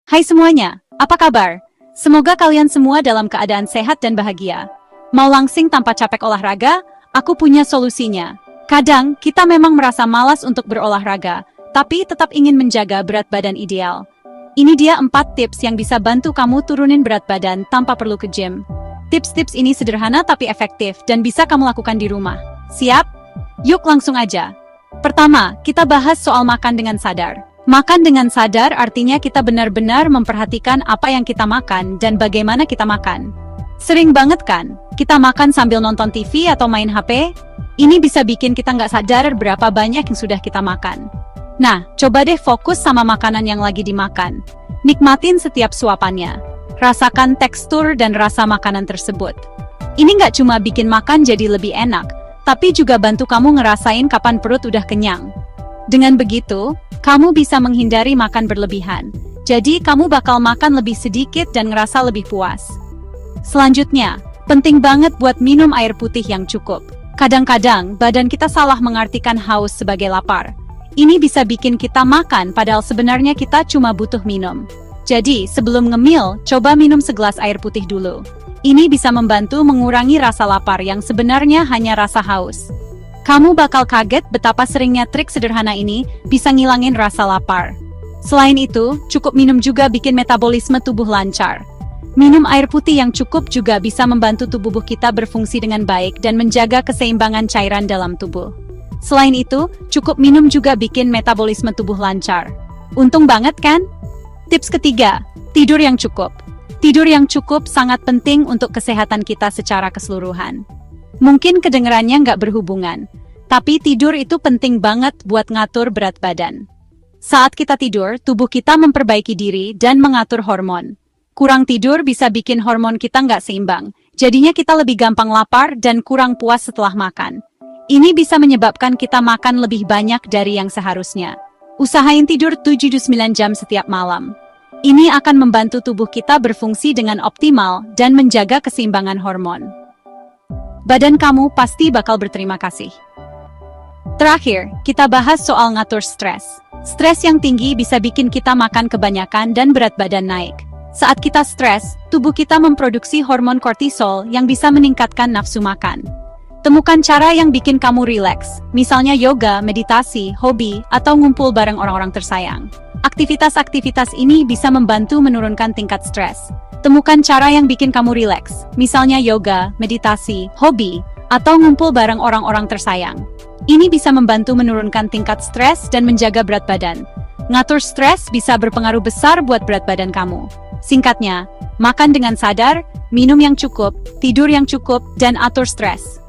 Hai semuanya, apa kabar? Semoga kalian semua dalam keadaan sehat dan bahagia. Mau langsing tanpa capek olahraga? Aku punya solusinya. Kadang, kita memang merasa malas untuk berolahraga, tapi tetap ingin menjaga berat badan ideal. Ini dia 4 tips yang bisa bantu kamu turunin berat badan tanpa perlu ke gym. Tips-tips ini sederhana tapi efektif dan bisa kamu lakukan di rumah. Siap? Yuk langsung aja. Pertama, kita bahas soal makan dengan sadar. Makan dengan sadar artinya kita benar-benar memperhatikan apa yang kita makan dan bagaimana kita makan. Sering banget kan, kita makan sambil nonton TV atau main HP? Ini bisa bikin kita nggak sadar berapa banyak yang sudah kita makan. Nah, coba deh fokus sama makanan yang lagi dimakan. Nikmatin setiap suapannya. Rasakan tekstur dan rasa makanan tersebut. Ini nggak cuma bikin makan jadi lebih enak, tapi juga bantu kamu ngerasain kapan perut udah kenyang. Dengan begitu, kamu bisa menghindari makan berlebihan. Jadi, kamu bakal makan lebih sedikit dan ngerasa lebih puas. Selanjutnya, penting banget buat minum air putih yang cukup. Kadang-kadang, badan kita salah mengartikan haus sebagai lapar. Ini bisa bikin kita makan padahal sebenarnya kita cuma butuh minum. Jadi, sebelum ngemil, coba minum segelas air putih dulu. Ini bisa membantu mengurangi rasa lapar yang sebenarnya hanya rasa haus. Kamu bakal kaget betapa seringnya trik sederhana ini bisa ngilangin rasa lapar. Selain itu, cukup minum juga bikin metabolisme tubuh lancar. Minum air putih yang cukup juga bisa membantu tubuh kita berfungsi dengan baik dan menjaga keseimbangan cairan dalam tubuh. Selain itu, cukup minum juga bikin metabolisme tubuh lancar. Untung banget kan? Tips ketiga, tidur yang cukup. Tidur yang cukup sangat penting untuk kesehatan kita secara keseluruhan. Mungkin kedengarannya nggak berhubungan, tapi tidur itu penting banget buat ngatur berat badan. Saat kita tidur, tubuh kita memperbaiki diri dan mengatur hormon. Kurang tidur bisa bikin hormon kita nggak seimbang, jadinya kita lebih gampang lapar dan kurang puas setelah makan. Ini bisa menyebabkan kita makan lebih banyak dari yang seharusnya. Usahain tidur 7-9 jam setiap malam. Ini akan membantu tubuh kita berfungsi dengan optimal dan menjaga keseimbangan hormon. Badan kamu pasti bakal berterima kasih. Terakhir, kita bahas soal ngatur stres. Stres yang tinggi bisa bikin kita makan kebanyakan dan berat badan naik. Saat kita stres, tubuh kita memproduksi hormon kortisol yang bisa meningkatkan nafsu makan. Temukan cara yang bikin kamu rileks, misalnya yoga, meditasi, hobi, atau ngumpul bareng orang-orang tersayang. Aktivitas-aktivitas ini bisa membantu menurunkan tingkat stres. Temukan cara yang bikin kamu rileks, misalnya yoga, meditasi, hobi, atau ngumpul bareng orang-orang tersayang. Ini bisa membantu menurunkan tingkat stres dan menjaga berat badan. Ngatur stres bisa berpengaruh besar buat berat badan kamu. Singkatnya, makan dengan sadar, minum yang cukup, tidur yang cukup, dan atur stres.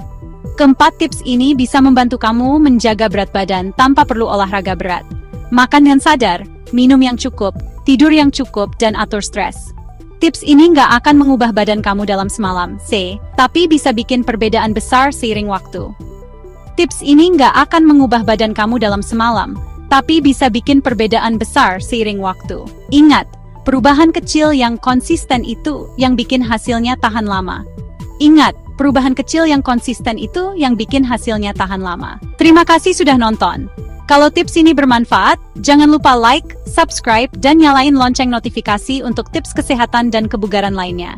Keempat tips ini bisa membantu kamu menjaga berat badan tanpa perlu olahraga berat. Makan dengan sadar, minum yang cukup, tidur yang cukup, dan atur stres. Tips ini nggak akan mengubah badan kamu dalam semalam, tapi bisa bikin perbedaan besar seiring waktu. Tips ini nggak akan mengubah badan kamu dalam semalam, tapi bisa bikin perbedaan besar seiring waktu. Ingat, perubahan kecil yang konsisten itu yang bikin hasilnya tahan lama. Ingat, perubahan kecil yang konsisten itu yang bikin hasilnya tahan lama. Terima kasih sudah nonton. Kalau tips ini bermanfaat, jangan lupa like, subscribe, dan nyalain lonceng notifikasi untuk tips kesehatan dan kebugaran lainnya.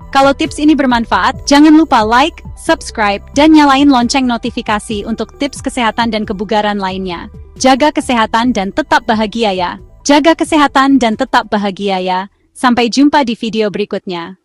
Kalau tips ini bermanfaat, jangan lupa like, subscribe, dan nyalain lonceng notifikasi untuk tips kesehatan dan kebugaran lainnya. Jaga kesehatan dan tetap bahagia ya. Jaga kesehatan dan tetap bahagia ya. Sampai jumpa di video berikutnya.